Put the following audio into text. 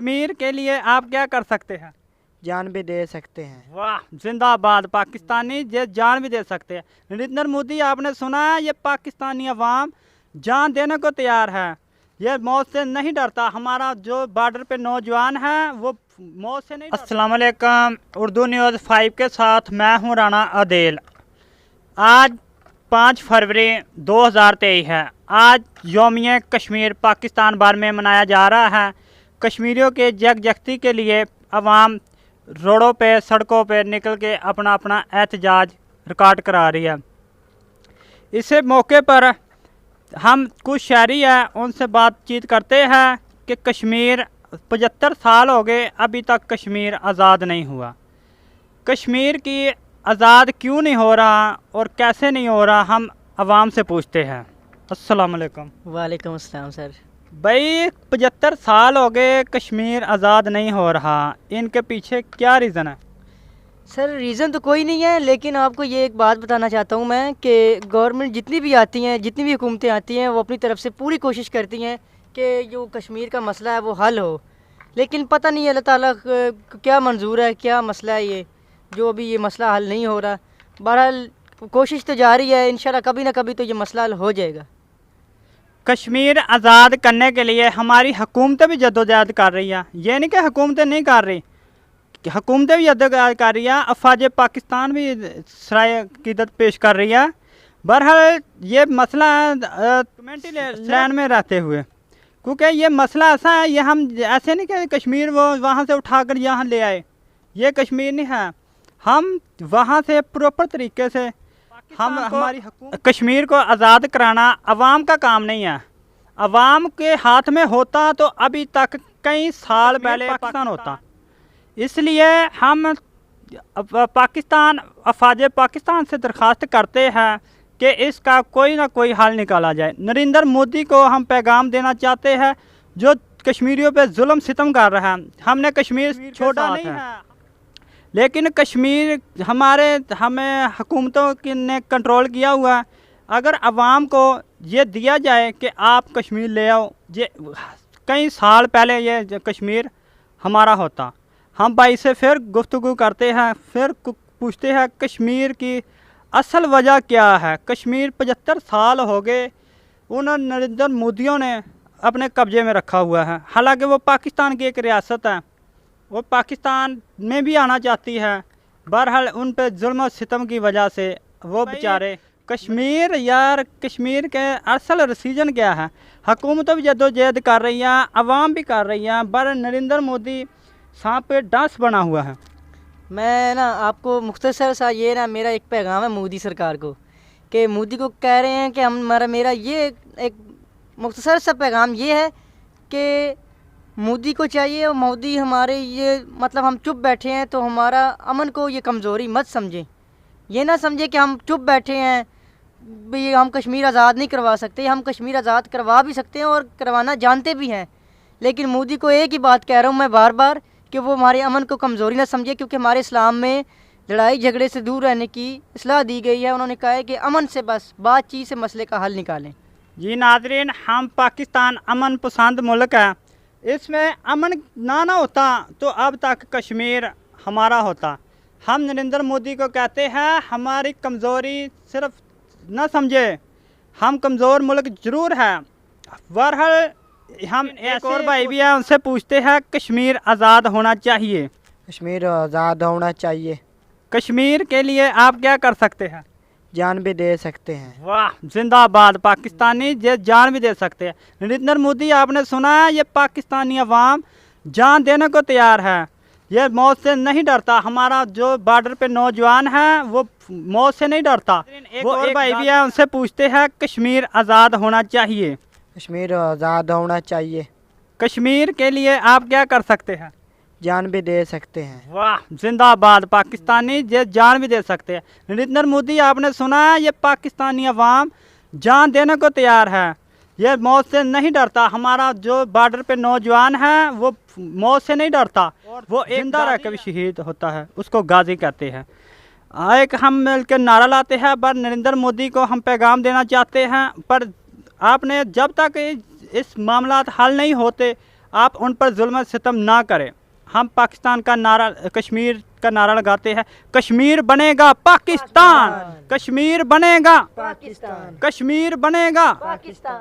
कश्मीर के लिए आप क्या कर सकते हैं? जान भी दे सकते हैं। वाह, जिंदाबाद। पाकिस्तानी ये जान भी दे सकते हैं। नरेंद्र मोदी, आपने सुना है, ये पाकिस्तानी अवाम जान देने को तैयार है, ये मौत से नहीं डरता। हमारा जो बॉर्डर पे नौजवान है वो मौत से नहीं डरता। अस्सलाम वालेकुम, उर्दू न्यूज़ 5 के साथ मैं हूँ राना आदिल। आज 5 फरवरी 2023 है। आज यौम-ए कश्मीर पाकिस्तान भर में मनाया जा रहा है। कश्मीरियों के यकजहती के लिए अवाम रोडों पे, सड़कों पे निकल के अपना अपना एहतजाज रिकॉर्ड करा रही है। इस मौके पर हम कुछ शहरी हैं, उनसे बातचीत करते हैं कि कश्मीर 75 साल हो गए, अभी तक कश्मीर आज़ाद नहीं हुआ। कश्मीर की आज़ाद क्यों नहीं हो रहा और कैसे नहीं हो रहा, हम आवाम से पूछते हैं। अस्सलाम वालेकुम। वालेकुम अस्सलाम सर। भाई 75 साल हो गए, कश्मीर आज़ाद नहीं हो रहा, इनके पीछे क्या रीज़न है? सर रीज़न तो कोई नहीं है, लेकिन आपको ये एक बात बताना चाहता हूँ मैं कि गवर्नमेंट जितनी भी आती हैं, जितनी भी हुकूमतें आती हैं, वो अपनी तरफ से पूरी कोशिश करती हैं कि जो कश्मीर का मसला है वो हल हो। लेकिन पता नहीं अल्लाह ताला क्या मंजूर है, क्या मसला है ये जो अभी ये मसला हल नहीं हो रहा। बहरहाल कोशिश तो जारी है, इंशाल्लाह कभी ना कभी तो ये मसला हल हो जाएगा। कश्मीर आज़ाद करने के लिए हमारी हुकूमतें भी जद्दोजहद कर रही हैं, ये नहीं कि हुकूमतें नहीं कर रही, हुकूमतें भी जद्दोजहद कर रही हैं। अफवाज पाकिस्तान भी सराय क़ीदत पेश कर रही है। बहरहाल ये मसला कमेंटी लैंड में रहते हुए, क्योंकि ये मसला ऐसा है, ये हम ऐसे नहीं कि कश्मीर वो वहाँ से उठाकर यहाँ ले आए, ये कश्मीर नहीं है। हम वहाँ से प्रॉपर तरीके से हमारी कश्मीर को आज़ाद कराना अवाम का काम नहीं है। अवाम के हाथ में होता तो अभी तक कई साल पहले पाकिस्तान होता। इसलिए हम पाकिस्तान, अफवाज पाकिस्तान से दरख्वास्त करते हैं कि इसका कोई ना कोई हल निकाला जाए। नरेंद्र मोदी को हम पैगाम देना चाहते हैं, जो कश्मीरियों पे जुल्म सितम कर रहा है। हमने कश्मीर छोड़ा नहीं है, लेकिन कश्मीर हमें हुकूमतों ने कंट्रोल किया हुआ है। अगर आवाम को ये दिया जाए कि आप कश्मीर ले आओ, ये कई साल पहले ये कश्मीर हमारा होता। हम भाई से फिर गुफ्तगू करते हैं, फिर पूछते हैं कश्मीर की असल वजह क्या है। कश्मीर 75 साल हो गए उन नरेंद्र मोदियों ने अपने कब्ज़े में रखा हुआ है। हालांकि वो पाकिस्तान की एक रियासत है, वो पाकिस्तान में भी आना चाहती है। बहरहाल उन पे जुल्म और सितम की वजह से वो बेचारे कश्मीर, यार कश्मीर के असल रीज़न क्या है? हुकूमत भी जद्दोजहद कर रही है, अवाम भी कर रही है, पर नरेंद्र मोदी सांप पे डांस बना हुआ है। मैं ना आपको मुख्तसर सा ये ना मेरा एक पैगाम है मोदी सरकार को, कि मोदी को कह रहे हैं कि मेरा ये एक मुख्तसर सा पैगाम ये है कि मोदी को चाहिए, और मोदी हमारे ये मतलब हम चुप बैठे हैं तो हमारा अमन को ये कमज़ोरी मत समझें। ये ना समझे कि हम चुप बैठे हैं भी हम कश्मीर आज़ाद नहीं करवा सकते। हम कश्मीर आज़ाद करवा भी सकते हैं और करवाना जानते भी हैं, लेकिन मोदी को एक ही बात कह रहा हूँ मैं बार बार कि वो हमारे अमन को कमज़ोरी ना समझे, क्योंकि हमारे इस्लाम में लड़ाई झगड़े से दूर रहने की इस्लाह दी गई है। उन्होंने कहा है कि अमन से बस बातचीत से मसले का हल निकालें। जी नाज़रीन, हम पाकिस्तान अमन पसंद मुल्क है, इसमें अमन ना होता तो अब तक कश्मीर हमारा होता। हम नरेंद्र मोदी को कहते हैं हमारी कमज़ोरी सिर्फ न समझे, हम कमज़ोर मुल्क ज़रूर है। बहरहाल हम एक और भाई भी हैं, उनसे पूछते हैं कश्मीर आज़ाद होना चाहिए। कश्मीर आज़ाद होना चाहिए। कश्मीर के लिए आप क्या कर सकते हैं? जान भी दे सकते हैं। वाह, जिंदाबाद। पाकिस्तानी ये जान भी दे सकते हैं। नरेंद्र मोदी, आपने सुना है, ये पाकिस्तानी अवाम जान देने को तैयार है, ये मौत से नहीं डरता। हमारा जो बॉर्डर पे नौजवान है वो मौत से नहीं डरता। एक और भाई भी है, उनसे पूछते हैं कश्मीर आज़ाद होना चाहिए। कश्मीर आज़ाद होना चाहिए। कश्मीर के लिए आप क्या कर सकते हैं? जान भी दे सकते हैं। वाह, जिंदाबाद। पाकिस्तानी ये जान भी दे सकते हैं। नरेंद्र मोदी, आपने सुना है, ये पाकिस्तानी अवाम जान देने को तैयार है, ये मौत से नहीं डरता। हमारा जो बॉर्डर पे नौजवान है वो मौत से नहीं डरता, वो जिंदा रह के भी शहीद होता है, उसको गाजी कहते हैं। एक हम मिलकर नारा लाते हैं, पर नरेंद्र मोदी को हम पैगाम देना चाहते हैं, पर आपने जब तक इस मामला हल नहीं होते आप उन पर जुल्म सितम ना करें। हम पाकिस्तान का नारा, कश्मीर का नारा लगाते हैं, कश्मीर बनेगा पाकिस्तान, कश्मीर बनेगा, पाकिस्तान कश्मीर बनेगा। पाकिस्तान